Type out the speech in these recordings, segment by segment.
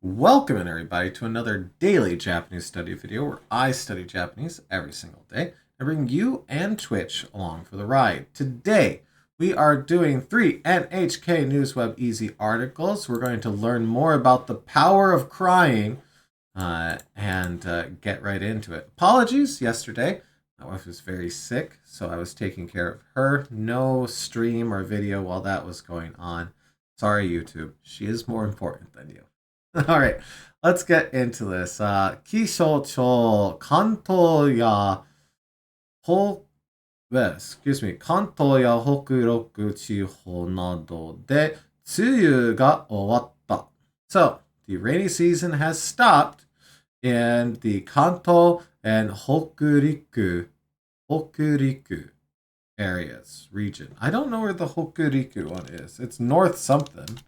Welcome in everybody to another daily Japanese study video where I study Japanese every single day and bring you and Twitch along for the ride. Today we are doing 3 NHK Newsweb Easy articles. We're going to learn more about the power of crying and get right into it. Apologies yesterday. My wife was very sick, so I was taking care of her. No stream or video while that was going on. Sorry, YouTube. She is more important than you. All right, let's get into this. 気象庁、関東や北、excuse me、関東や北陸地方などで梅雨が終わった。So, the rainy season has stopped in the Kanto and Hokuriku areas, region. I don't know where the Hokuriku one is. It's north something.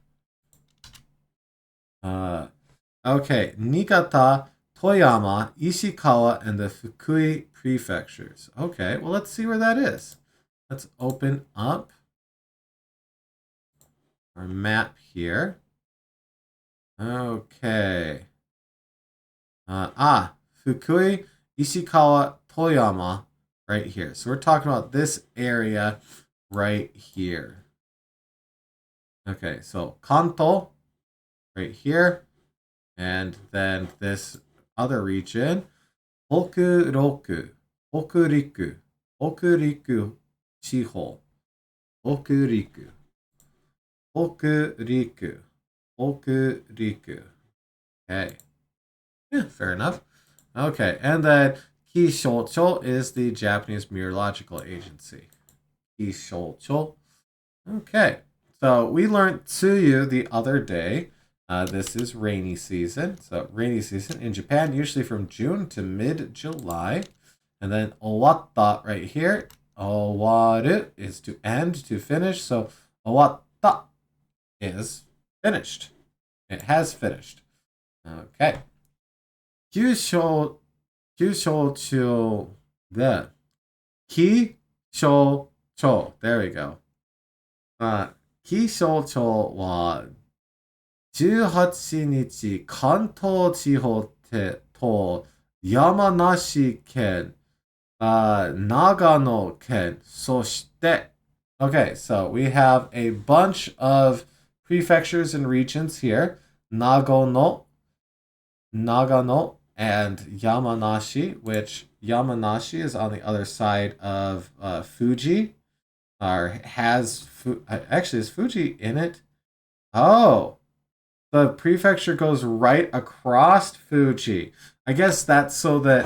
Okay, Niigata, Toyama, Ishikawa, and the Fukui prefectures. Okay, well, let's see where that is. Let's open up our map here. Okay. Fukui, Ishikawa, Toyama, right here. So we're talking about this area right here. Okay, so Kanto, right here, and then this other region, Hokuriku, Chiho, Hokuriku. Okay. Yeah, fair enough. Okay, and then Kishoucho is the Japanese Meteorological Agency. Kishoucho. Okay, so we learned Tsuyu the other day. This is rainy season. So rainy season in Japan, usually from June to mid-July. And then owatta right here. Owaru is to end, to finish. So owatta is finished. It has finished. Okay. Kyusho the Kishoucho. There we go. Kishoucho wa 18日、関東地方と山梨県、長野県、そして、Okay, so we have a bunch of prefectures and regions here. Nagano, and Yamanashi, which Yamanashi is on the other side of Fuji. Actually, is Fuji in it? Oh, the prefecture goes right across Fuji. I guess that's so that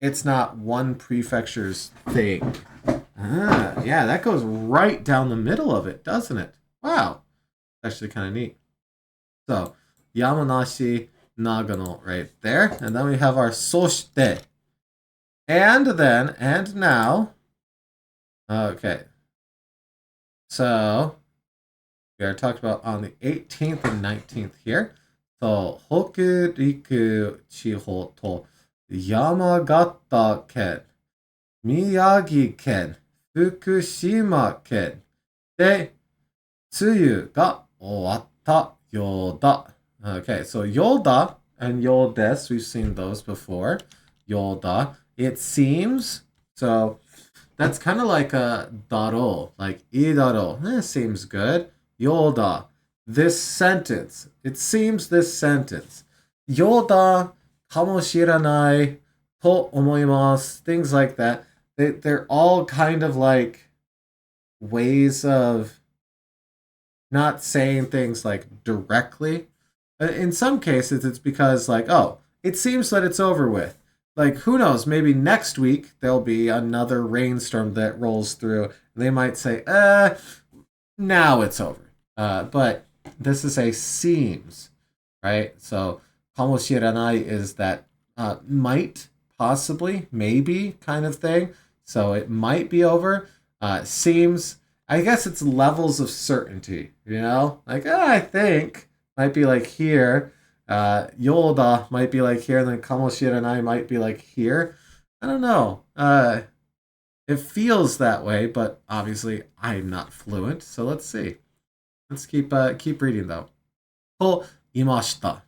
it's not one prefecture's thing. Yeah, that goes right down the middle of it, doesn't it? Wow. Actually kind of neat. So, Yamanashi, Nagano right there. And then we have our Soshite. And now. Okay. So, we are talking about on the 18th and 19th here. So, Hokuriku Chiho to Yamagata ken, Miyagi ken, Fukushima ken de tsuyu ga owatta yoda. Okay, so yoda and yodes, we've seen those before. Yoda, it seems. So, that's kind of like a daro, like idaro. Seems good. Yoda, this sentence. It seems this sentence. Yoda, kamoshiranai, to omoimasu, things like that. They're all kind of like ways of not saying things like directly. In some cases, it's because like, oh, it seems that it's over with. Like, who knows, maybe next week there'll be another rainstorm that rolls through. And they might say, now it's over. But this is a seems, right? So, kamoshiranai is that might, possibly, maybe kind of thing. So it might be over. Seems, I guess it's levels of certainty, you know? Like, I think, might be like here. Yoda might be like here, and then kamoshiranai might be like here. I don't know. It feels that way, but obviously I'm not fluent, so let's see. Let's keep reading though. と imashita.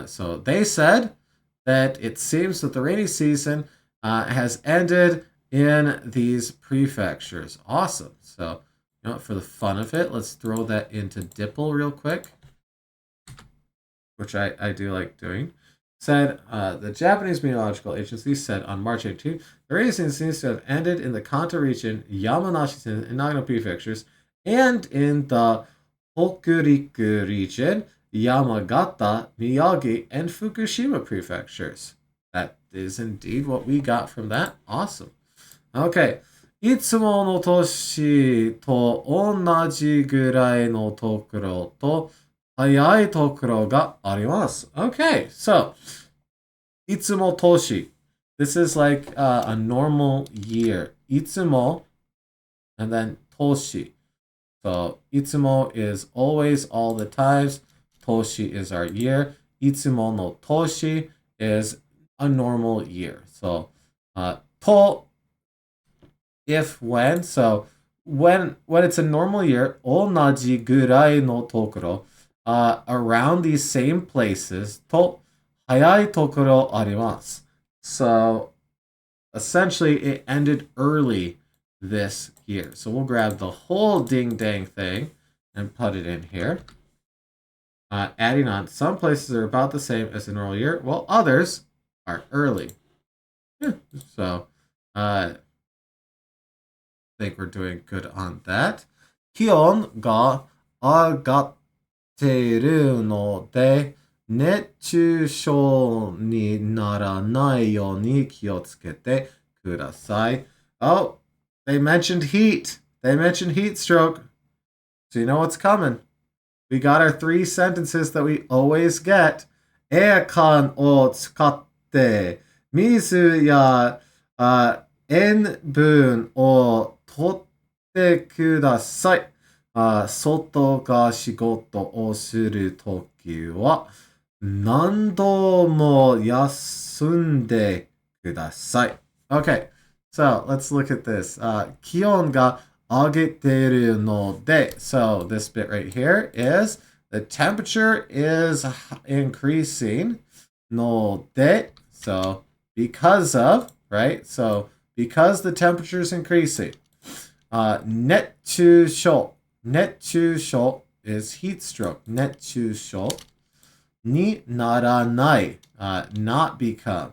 So they said that it seems that the rainy season has ended in these prefectures. Awesome. So, for the fun of it, let's throw that into DIPL real quick, which I do like doing. Said the Japanese Meteorological Agency said on March 18th, the rainy season seems to have ended in the Kanto region, Yamanashi and Nagano prefectures, and in the Hokuriku region, Yamagata, Miyagi, and Fukushima prefectures. That is indeed what we got from that. Awesome. Okay. いつもの年と同じぐらいのところと早いところがあります。Okay, so いつも年. This is like a normal year. いつも and then 年. So いつも is always, all the times. 年 is our year. いつもの年 is a normal year. So と if when, so when it's a normal year, 同じぐらいのところ around these same places と早いところあります. So essentially it ended early this year. So we'll grab the whole ding dang thing and put it in here. Adding on, some places are about the same as the normal year, while others are early. So I think we're doing good on that. 気温が上がっているので、熱中症にならないように気をつけてください. Oh, they mentioned heat. They mentioned heat stroke. So you know what's coming. We got our 3 sentences that we always get. エアコンを使って水や塩分を取ってください。外が仕事をするときは何度も休んでください. Okay, so let's look at this. 気温が上げているので, so this bit right here is the temperature is increasing. ので, so because of, right? So because the temperature is increasing. 熱中症. 熱中症 is heat stroke. 熱中症にならない. Not become.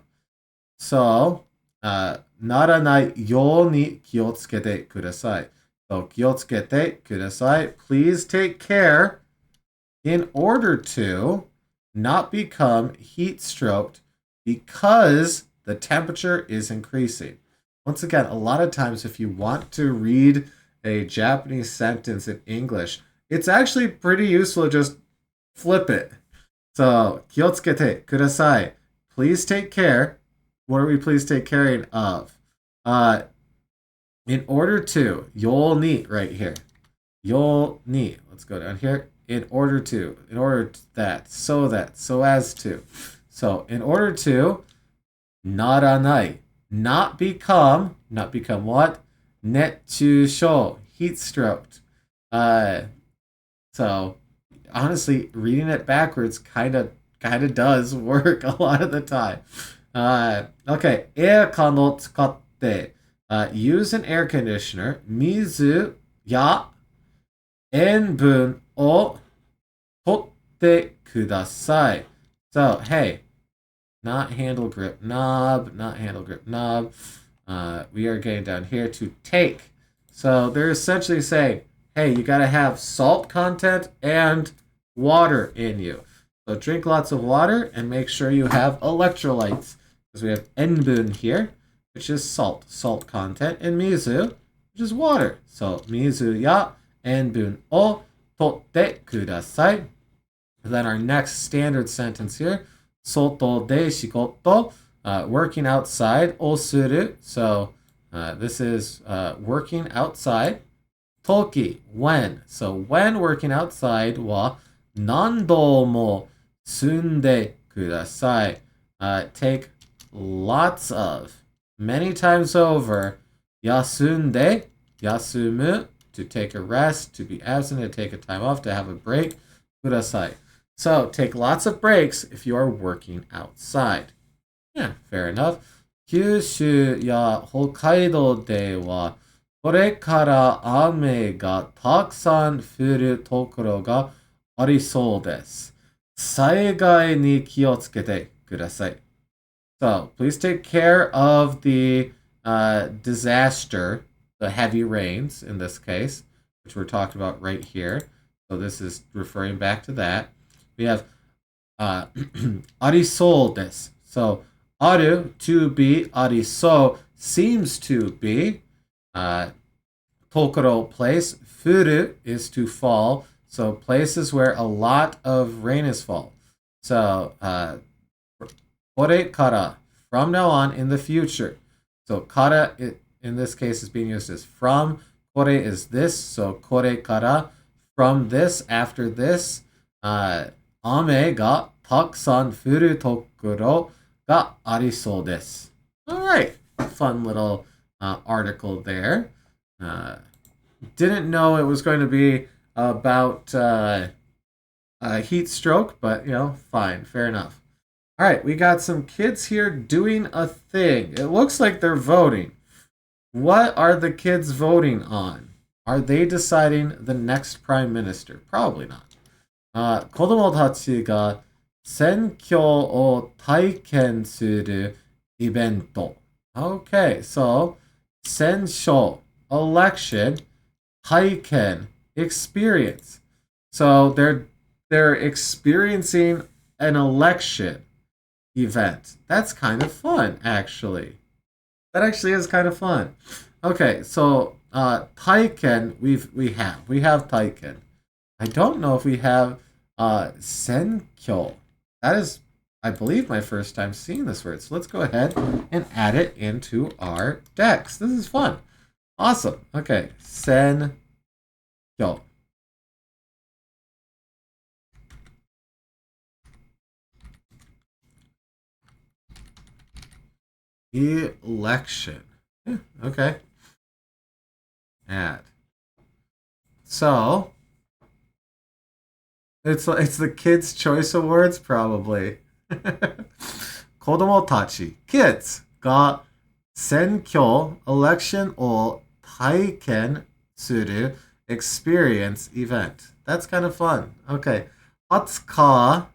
So, ならないように気をつけてください. So, 気をつけてください. Please take care in order to not become heat stroked because the temperature is increasing. Once again, a lot of times if you want to read a Japanese sentence in English, it's actually pretty useful to just flip it. So, 気をつけてください. Please take care. What are we please take care of? In order to, ように right here. ように. Let's go down here. In order to that, so as to. So, in order to, ならない. Not become what? 熱中症, heat stroked. So, honestly, reading it backwards kind of does work a lot of the time. Okay, エアコンを使って、use an air conditioner, 水や塩分を取ってください. So, hey, not handle grip knob. We are getting down here to take. So they're essentially saying, hey, you got to have salt content and water in you. So drink lots of water and make sure you have electrolytes. Because we have enbun here, which is salt content, and mizu, which is water. So mizu ya enbun o totte kudasai. And then our next standard sentence here, soto de shigoto, working outside, o suru. So this is working outside. Toki, when. So when working outside wa nando mo sunde kudasai. Take lots of, many times over, yasunde, yasumu, to take a rest, to be absent, to take a time off, to have a break, kudasai. So take lots of breaks if you are working outside. Yeah, fair enough. 九州や北海道では、これから雨がたくさん降るところがありそうです。災害に気をつけてください。So, please take care of the disaster, the heavy rains in this case, which we're talking about right here. So, this is referring back to that. We have ありそうです. So, ある to be, ありそう seems to be. Tokoro place. Furu is to fall. So, places where a lot of rain is fall. So, これから from now on in the future. So, kara in this case is being used as from. Kore is this. So, これから from this, after this. 雨がたくさん降るところがありそうです。Alright, fun little article there. Didn't know it was going to be about heat stroke, but fine, fair enough. Alright, we got some kids here doing a thing. It looks like they're voting. What are the kids voting on? Are they deciding the next prime minister? Probably not. 子供たちが選挙を体験するイベント. Okay, so 選挙, election, 体験, experience. So they're experiencing an election event. That's kind of fun, actually. That actually is kind of fun. Okay, so Taiken we have Taiken. I don't know if we have Senkyo. That is, I believe, my first time seeing this word. So let's go ahead and add it into our decks. This is fun. Awesome. Okay, Senkyo. Election. Yeah, okay. Add. So it's the Kids' Choice Awards, probably. 子供たち kids が選挙 election を体験する experience event. That's kind of fun. Okay. 20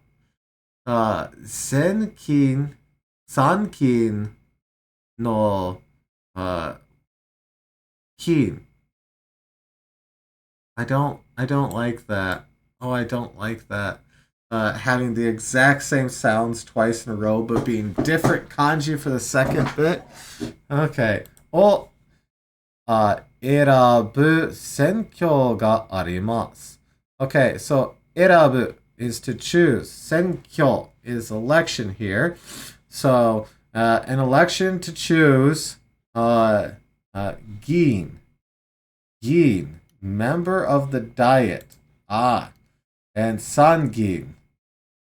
日、参勤の、金. I don't like that. Oh, I don't like that. Having the exact same sounds twice in a row, but being different kanji for the second bit. Okay. を、選ぶ選挙があります. Okay, so 選ぶ is to choose. 選挙 is election here. So an election to choose 議員. 議員, member of the diet. And Sangin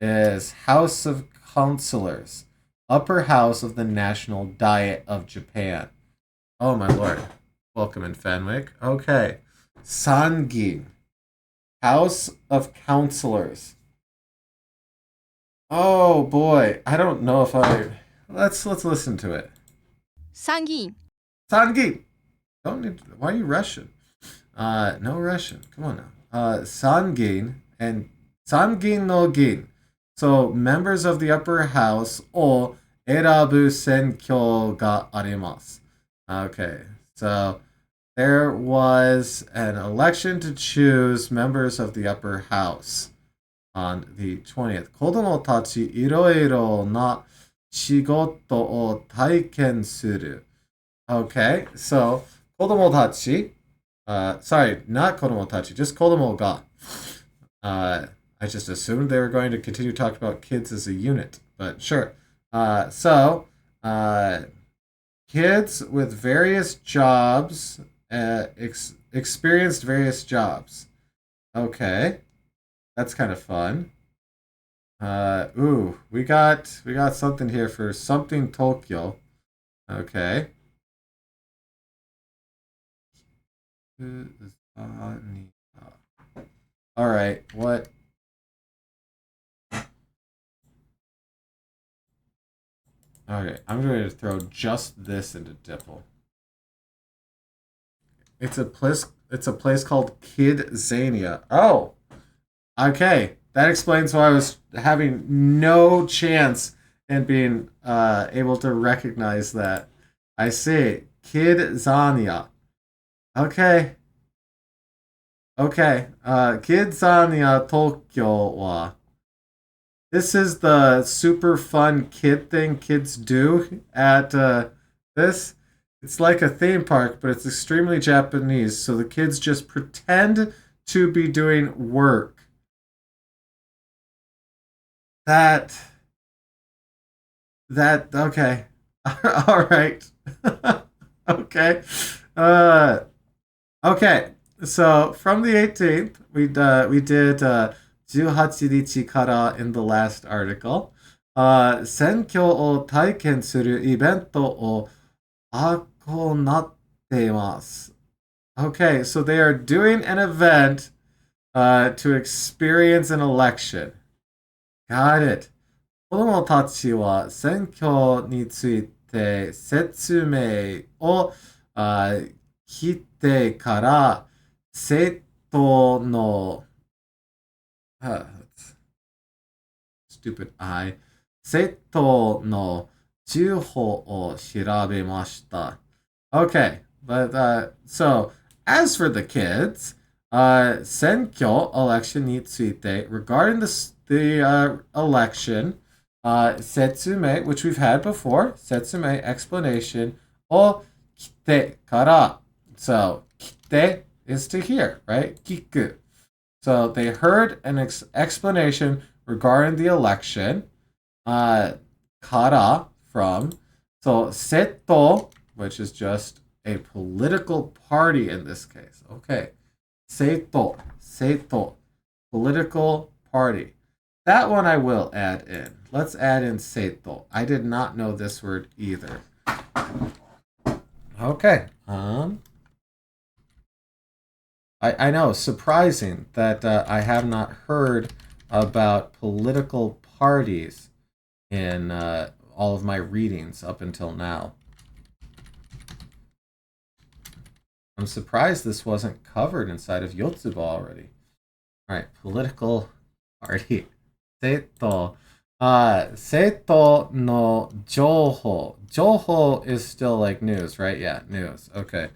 is House of Councilors, upper house of the National Diet of Japan. Oh my lord. Welcome in Fenwick. Okay. Sangin, House of Councilors. Oh boy. I don't know if let's listen to it. Sangin. Sangin. Why are you Russian? No Russian. Come on now. Sangin and Sangin no Gin. So members of the upper house or erabu senkyo ga arimasu. Okay. So there was an election to choose members of the upper house on the 20th. 子供たちいろいろな仕事を体験する. Okay, so 子供たち sorry, not kodomotachi, just kodomo ga. I just assumed they were going to continue talking about kids as a unit, but sure. So, kids with various jobs, experienced various jobs. Okay, that's kind of fun. We got something here for something Tokyo. Okay. All right, what Okay, I'm going to throw just this into Dipple. It's a place called Kidzania. Oh, okay. That explains why I was having no chance in being able to recognize that. I see. Kidzania. Okay. Okay. Kidzania Tokyo wa. This is the super fun kid thing kids do at this. It's like a theme park, but it's extremely Japanese. So the kids just pretend to be doing work. That okay. All right. Okay. Uh okay. So from the 18th, we did 18日からin the last article. 選挙を体験するイベントを行っています。Okay, so they are doing an event to experience an election. Got it. 子供たちは選挙について説明を聞いてから生徒のstupid I 生徒の情報を調べました。Okay, but so as for the kids, 選挙 election について regarding the election, 説明 which we've had before, 説明 explanation を来てから so 来て is to hear, right? 聞く so they heard an explanation regarding the election, kara from, so seto, which is just a political party in this case. Okay, seto, political party. That one I will add in. Let's add in seto. I did not know this word either. Okay. I know, surprising that I have not heard about political parties in all of my readings up until now. I'm surprised this wasn't covered inside of Yotsuba already. All right, political party. Seito. Seito no joho. Joho is still like news, right? Yeah, news. Okay.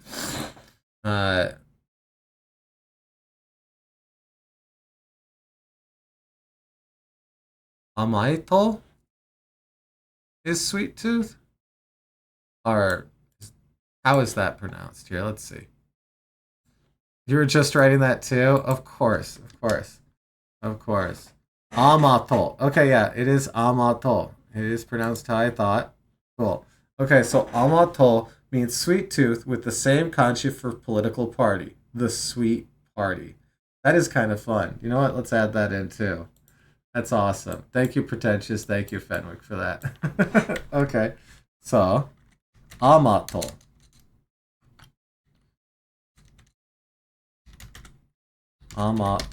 Amaito is sweet tooth? Or how is that pronounced? Here, let's see. You were just writing that too? Of course, of course, of course. Amato. Okay, yeah, it is Amato. It is pronounced how I thought. Cool. Okay, so Amato means sweet tooth with the same kanji for political party. The sweet party. That is kind of fun. You know what? Let's add that in too. That's awesome. Thank you, Pretentious. Thank you, Fenwick, for that. Okay. So, Amato. Amato.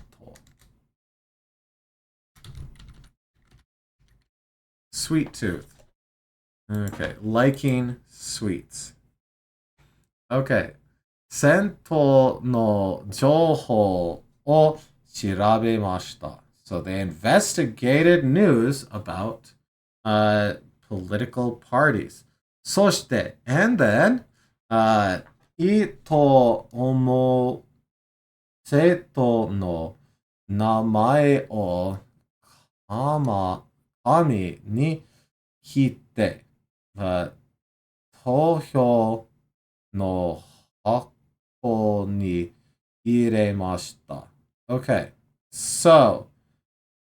Sweet tooth. Okay. Liking sweets. Okay. 戦闘の情報を調べました。So they investigated news about political parties. そして、and then, いいと思う生徒の名前を紙に引いて、投票の箱に入れました。Okay, so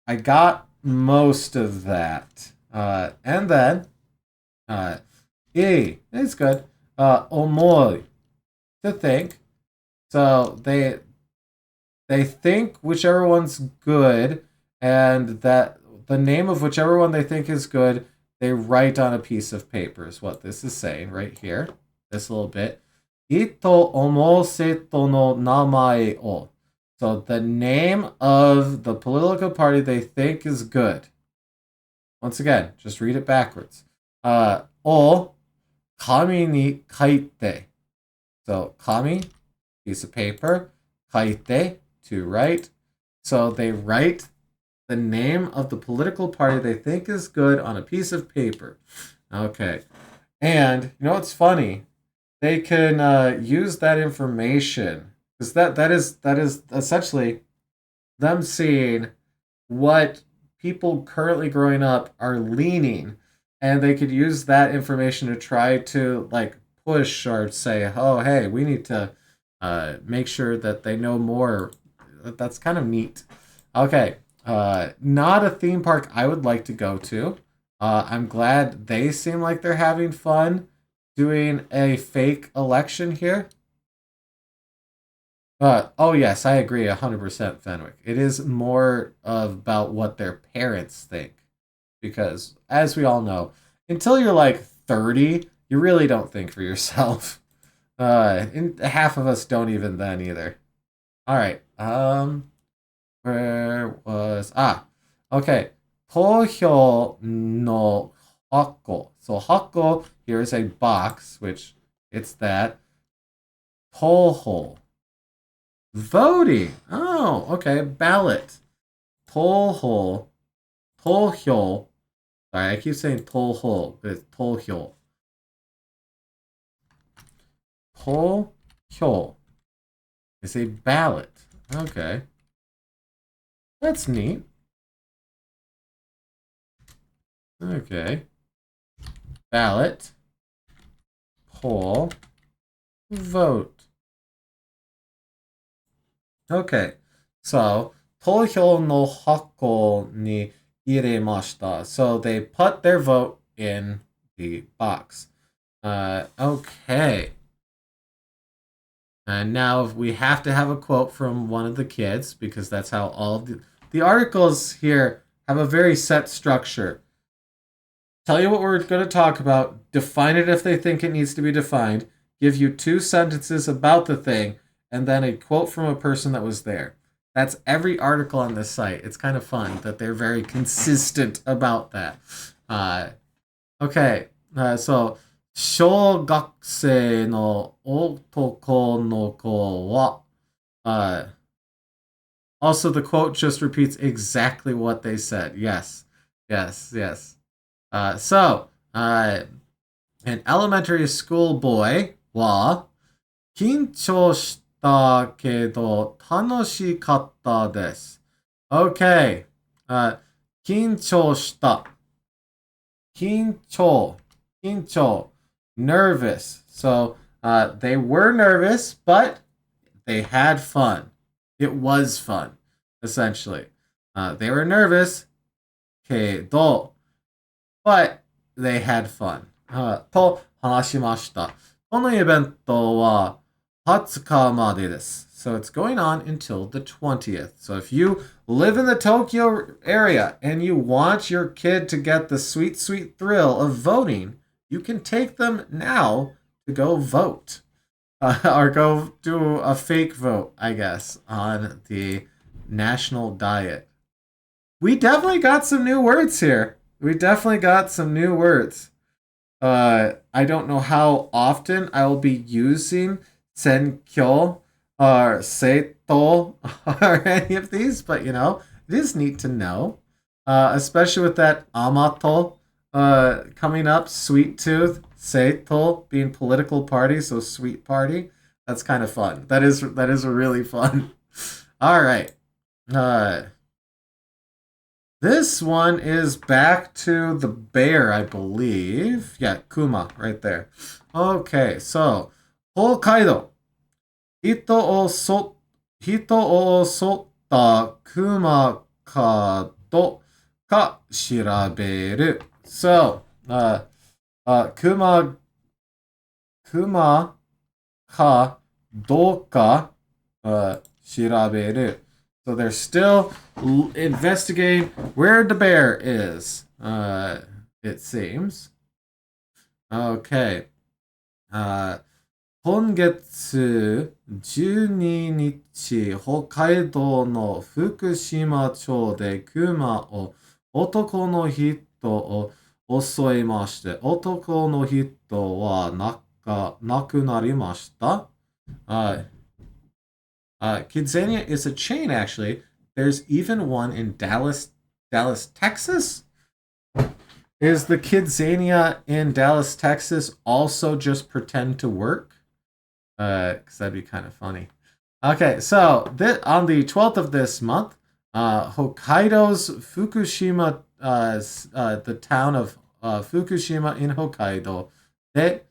I got most of that. And then, it's good. Omoi, to think. So they think whichever one's good, and that the name of whichever one they think is good, they write on a piece of paper, is what this is saying right here. This little bit. Ito omo seto no namae o. So the name of the political party they think is good. Once again, just read it backwards. O kami ni kaite. So kami, piece of paper, kaite, to write. So they write the name of the political party they think is good on a piece of paper. Okay. And you know what's funny? They can use that information because that is essentially them seeing what people currently growing up are leaning, and they could use that information to try to like push or say, oh hey, we need to make sure that they know more. That's kind of neat. Okay, not a theme park I would like to go to. I'm glad they seem like they're having fun doing a fake election here. Oh yes, I agree 100%, Fenwick. It is more of about what their parents think. Because, as we all know, until you're like 30, you really don't think for yourself. And half of us don't even then either. Alright, where was... okay. 投票 no hako. So hako here is a box, which it's that. Toho. Voting. Oh, okay. Ballot. Toho. Tohyo. Sorry, I keep saying toho, but it's tohyo. Tohyo is a ballot. Okay. That's neat. Okay. Ballot. Poll. Vote. Okay. So, 投票の箱に入れました. So they put their vote in the box. Okay. And now we have to have a quote from one of the kids because that's how all the articles here have a very set structure. Tell you what we're going to talk about, define it if they think it needs to be defined, give you 2 sentences about the thing, and then a quote from a person that was there. That's every article on this site. It's kind of fun that they're very consistent about that. Okay, so 小学生の男の子は also the quote just repeats exactly what they said. Yes, yes, yes. An elementary school boy は緊張したけど楽しかったです。Okay. 緊張した。緊張。Nervous. So they were nervous, but they had fun. It was fun, essentially. They were nervous, けど but they had fun. と話しました。このイベントは20日までです。So it's going on until the 20th. So if you live in the Tokyo area and you want your kid to get the sweet, sweet thrill of voting, you can take them now to go vote. Or go do a fake vote, I guess, on the national diet. We definitely got some new words here. We definitely got some new words. I don't know how often I will be using senkyo or seito or any of these, but you know, it is neat to know. Especially with that amato coming up, sweet tooth, seito being political party, so sweet party. That's kind of fun. That is really fun. All right. This one is back to the bear, I believe. Yeah, Kuma, right there. Okay, so, 北海道。人を襲った熊か調べる. So, Kumaかどうか調べる. So they're still investigating where the bear is, it seems. Okay. 今月12日、北海道の福島町で熊を男の人を襲いまして、男の人は亡くなりました。Uh, Kidzania is a chain, actually. There's even one in Dallas, Texas. Is the Kidzania in Dallas, Texas also just pretend to work? Because that'd be kind of funny. Okay, so on the 12th of this month, Hokkaido's Fukushima, the town of Fukushima in Hokkaido, で、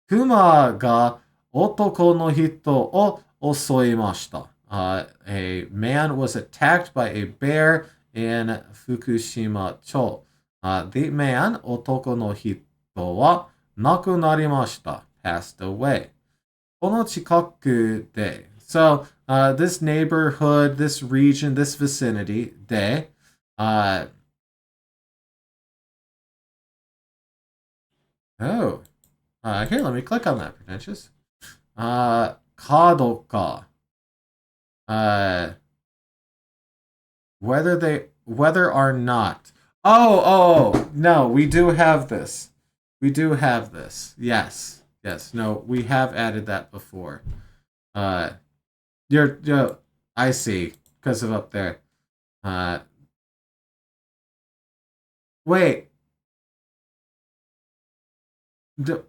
熊が男の人を襲いました。A man was attacked by a bear in Fukushima 町。The man, 男の人は亡くなりました。passed away. この近くで So, this neighborhood, this region, this vicinity で、oh, here, let me click on that, pretentious. 角か。Whether or not. Oh, no, we do have this. We do have this. Yes. No, we have added that before. You're I see, because of up there. Wait.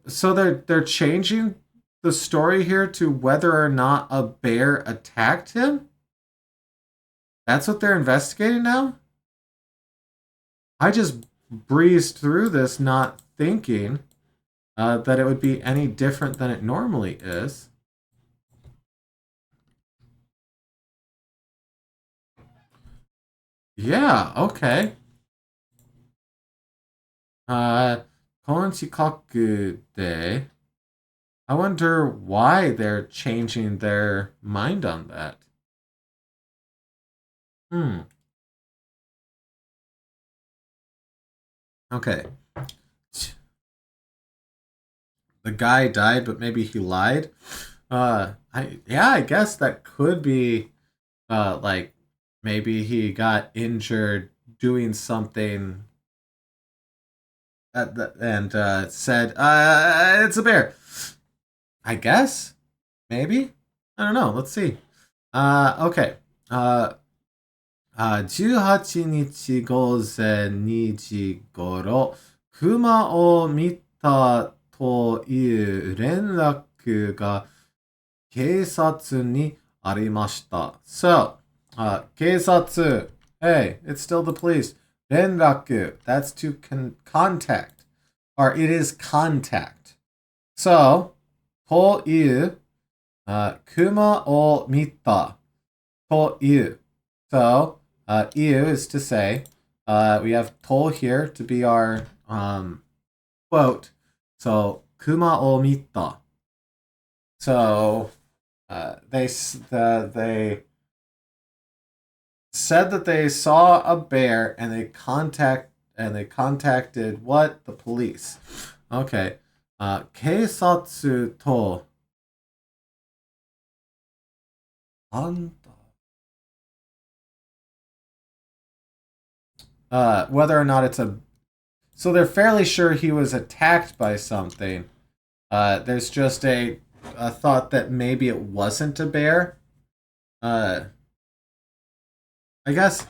So they're changing the story here to whether or not a bear attacked him? That's what they're investigating now? I just breezed through this not thinking that it would be any different than it normally is. Yeah, okay. この近くで I wonder why they're changing their mind on that. Okay. The guy died, but maybe he lied. I guess that could be like maybe he got injured doing something and said, it's a bear. I guess? Maybe? I don't know. Let's see. Okay. 18日午前2時頃、熊を見たという連絡が警察にありました。So, 警察, hey, it's still the police. 連絡, that's to contact, or it is contact. So, という、熊を見たという。So, you is to say, we have to here to be our quote. So, kuma o mita. So, they said that they saw a bear and they contacted what? The police. Okay. 警察とwhether or not it's a... So they're fairly sure he was attacked by something. There's just a thought that maybe it wasn't a bear. I guess...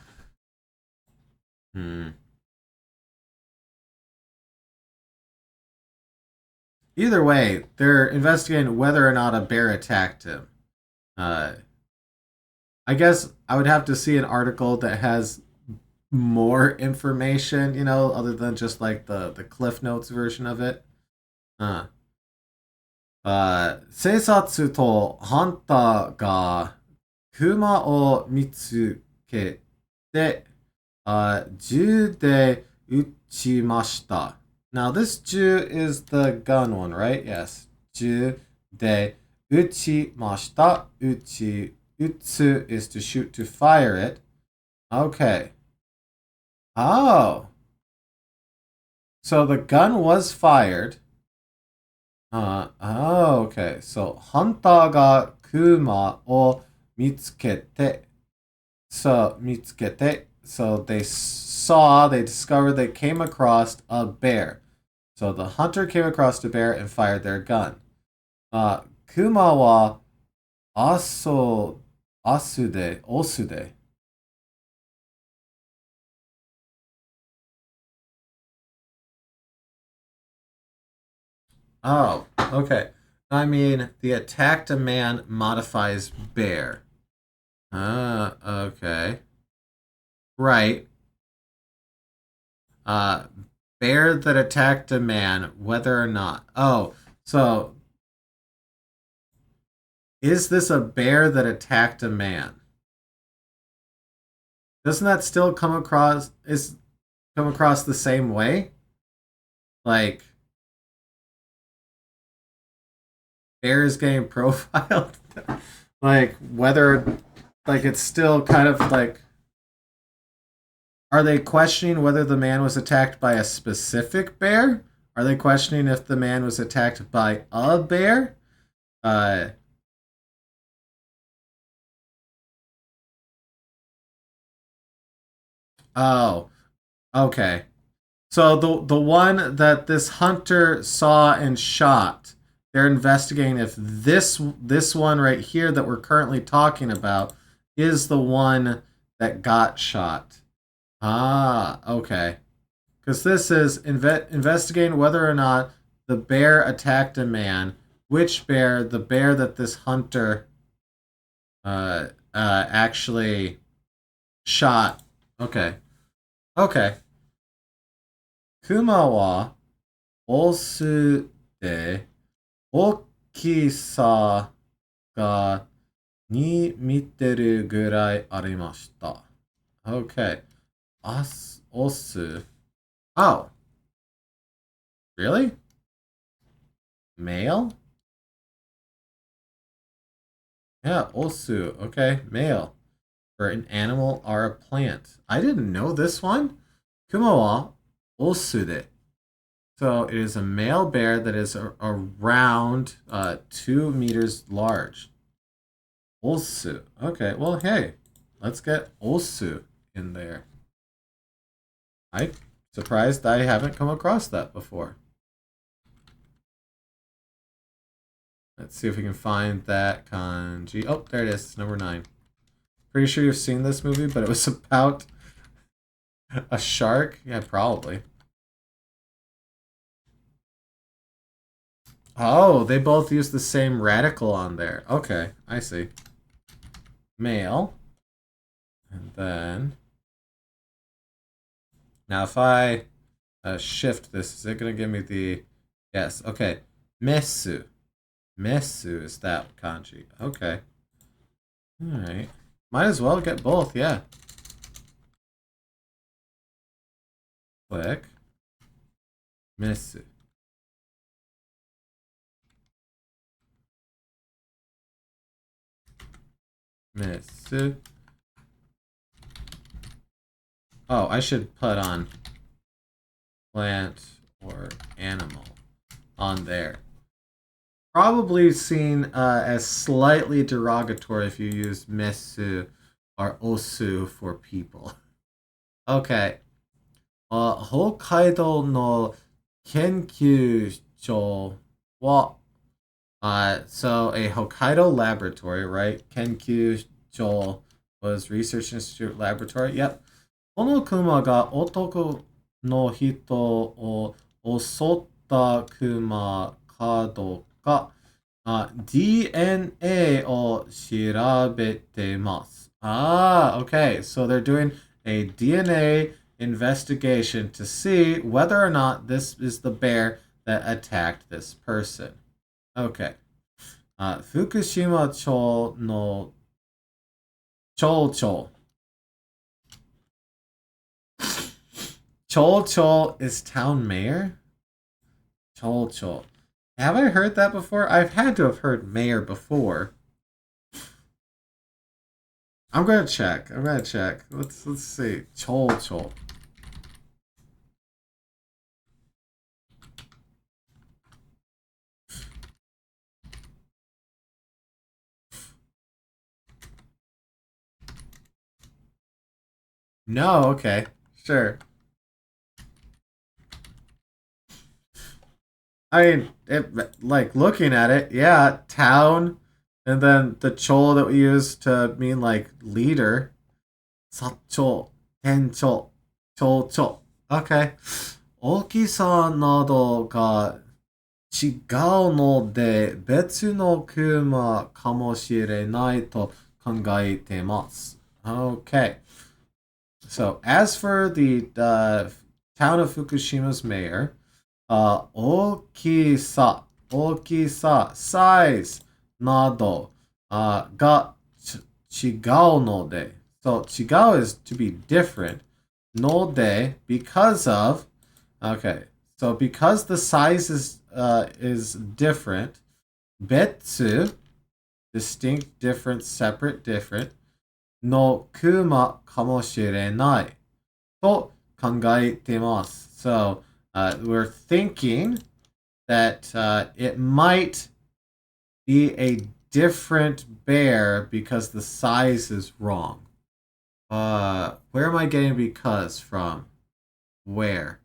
Either way, they're investigating whether or not a bear attacked him. I guess I would have to see an article that has more information, other than just like the Cliff Notes version of it. 警察とハンターが熊を見つけて、銃で撃ちました。Now this 銃 is the gun one, right? Yes. 銃で撃ちました。撃つ is to shoot, to fire it. Okay. Oh. So the gun was fired. Okay. So, ハンターがクマを見つけて、so they discovered, they came across a bear. So the hunter came across the bear and fired their gun. Kuma wa aso osude. Oh, okay. I mean, the attacked a man modifies bear. Okay. Right. Uh, bear that attacked a man, whether or not. Oh, so is this a bear that attacked a man? Doesn't that still come across the same way? Like bear is getting profiled? Like whether like it's still kind of like, are they questioning whether the man was attacked by a specific bear? Are they questioning if the man was attacked by a bear? Uh, oh, okay. So the one that this hunter saw and shot, they're investigating if this one right here that we're currently talking about is the one that got shot. Ah, okay. Because this is investigating whether or not the bear attacked a man. Which bear? The bear that this hunter actually shot. Okay. Okay. Kuma wa osu de okisa ga ni miteru gurai arimashita. Okay. Osu. Oh, really? Male? Yeah, osu. Okay, male. For an animal or a plant. I didn't know this one. Kuma wa osu de. So it is a male bear that is around 2 meters large. Osu. Okay, well, hey, let's get osu in there. I'm surprised I haven't come across that before. Let's see if we can find that kanji. Oh, there it is, number 9. Pretty sure you've seen this movie, but it was about a shark? Yeah, probably. Oh, they both use the same radical on there. Okay, I see. Male. And then... Now if I shift this, is it going to give me the... Yes, okay. Mesu. Mesu is that kanji. Okay. Alright. Might as well get both, yeah. Click. Mesu. Mesu. Oh, I should put on plant or animal on there. Probably seen as slightly derogatory if you use mesu or osu for people. Okay. 北海道の研究所は so a Hokkaido laboratory, right? Kenkyujo was Research Institute Laboratory. Yep. このクマが男の人を襲ったクマかどうか、DNA を調べてます. Ah, okay. So they're doing a DNA investigation to see whether or not this is the bear that attacked this person. Okay. 福島町の町長。Chol is town mayor? Chol. Have I heard that before? I've had to have heard mayor before. I'm gonna check. Let's see. Chol. No, okay. Sure. I mean, like looking at it, yeah, town, and then the chol that we use to mean like leader. 사초, 텐초, 초초. Okay. 大きさなどが違うので別のクマかもしれないと考えてます。Okay. So as for the town of Fukushima's mayor, 大きさ、size など、が違うので。So 違う is to be different. ので because of. Okay. So because the size is different, 別 distinct, different, separate, different. のクマかもしれないと考えてます。So we're thinking that it might be a different bear because the size is wrong. Where am I getting because from? Where?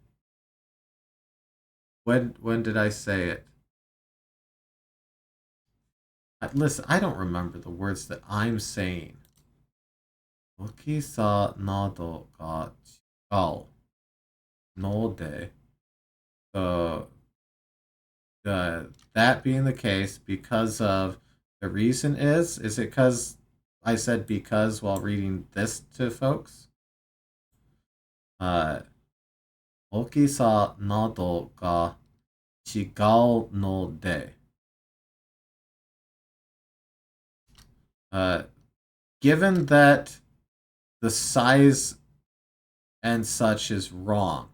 When did I say it? Listen, I don't remember the words that I'm saying. 大きさなどが違うので、that being the case, because of the reason is it because I said because while reading this to folks? 大きさなどが違うので、given that the size and such is wrong,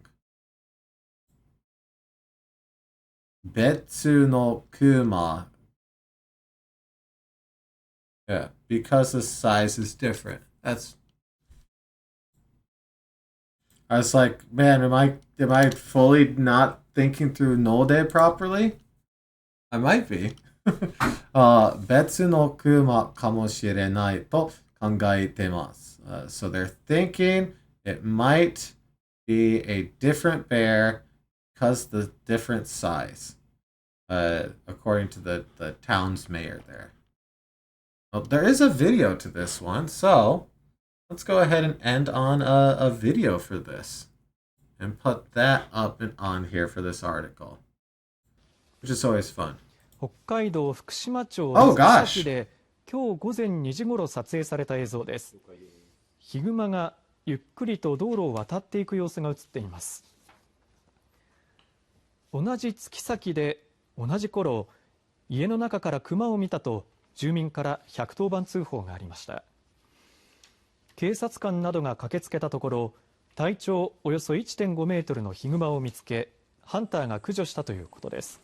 別のクマ Yeah, because the size is different. I was like, man, am I fully not thinking through Node properly? I might be. 別のクマかもしれないと考えてます。So they're thinking it might be a different bear because the different size, according to the town's mayor there. Well, there is a video to this one, so let's go ahead and end on a video for this and put that up and on here for this article, which is always fun. 北海道福島町 Oh 水崎 gosh! で今日午前2時ごろ撮影された映像です。ヒグマがゆっくりと道路を渡っていく様子が映っています。同じ月先で同じ頃、家の中からクマを見たと住民から110番通報がありました。警察官などが駆けつけたところ、体長およそ 1.5 メートルのヒグマを見つけ、ハンターが駆除したということです。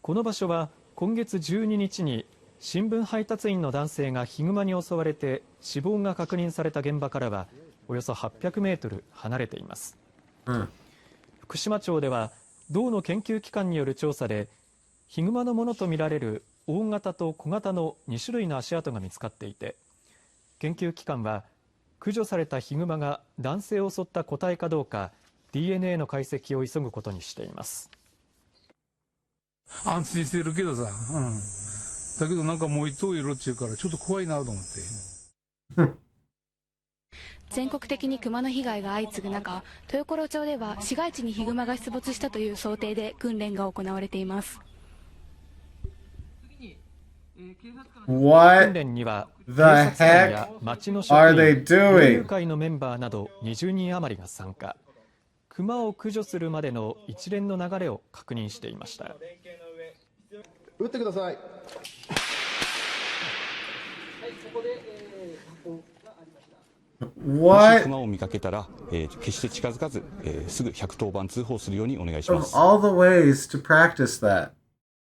この場所は今月12日に新聞配達員の男性がヒグマに襲われて死亡が確認された現場からはおよそ800メートル離れています。福島町では道の研究機関による調査でヒグマのものとみられる大型と小型の2種類の足跡が見つかっていて、研究機関は駆除されたヒグマが男性を襲った個体かどうか DNA の解析を急ぐことにしています。安心してるけどさ、だけどなんかもう一頭いるっていうからちょっと怖いなと思って。全国的にクマの被害が相次ぐ中、豊頃町では市街地にヒグマが出没したという想定で訓練が行われています。訓練には警察官や町の職員、猟友会のメンバーなど20人余りが参加。クマを駆除するまでの一連の流れを確認していました。撃ってください。もしクマを見かけたら、決して近づかず、すぐ110番通報するようにお願いします。All the ways to practice that.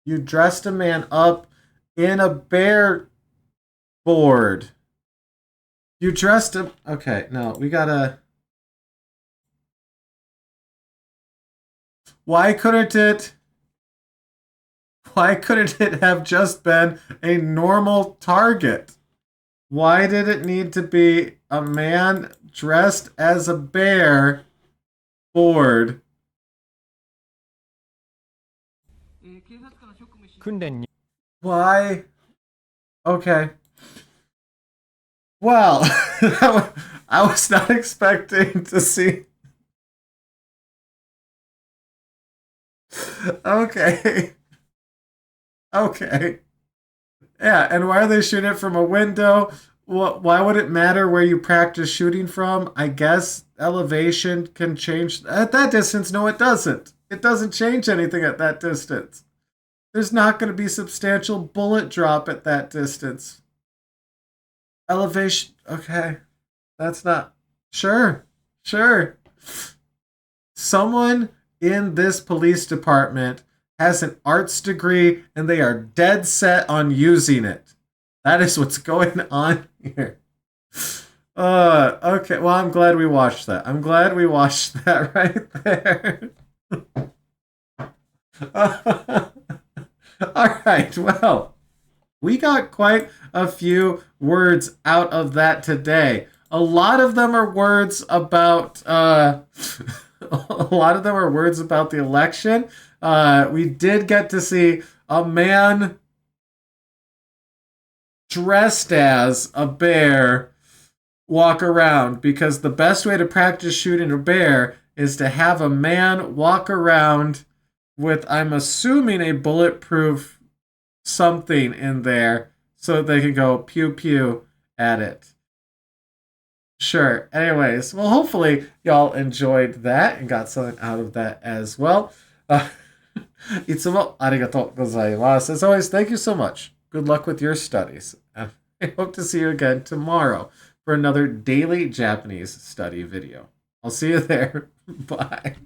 You dressed a man up in a bear board. You dressed him. Okay, no, we gotta. Why couldn't it have just been a normal target? Why did it need to be a man dressed as a bear bored? 訓練に Why? Okay. Well, I was not expecting to see. Okay. Okay. Yeah, and why are they shooting it from a window? Why would it matter where you practice shooting from? I guess elevation can change. At that distance, no, it doesn't. It doesn't change anything at that distance. There's not going to be substantial bullet drop at that distance. Elevation, okay. That's not. Sure. Someone in this police department has an arts degree and they are dead set on using it. That is what's going on here. Okay, well, I'm glad we watched that. I'm glad we watched that right there. All right, well, we got quite a few words out of that today. A lot of them are words about a lot of them are words about the election. We did get to see a man dressed as a bear walk around, because the best way to practice shooting a bear is to have a man walk around with, I'm assuming, a bulletproof something in there so they can go pew pew at it. Sure. Anyways, well, hopefully y'all enjoyed that and got something out of that as well. いつもありがとうございます。As always, thank you so much. Good luck with your studies. And I hope to see you again tomorrow for another daily Japanese study video. I'll see you there. Bye.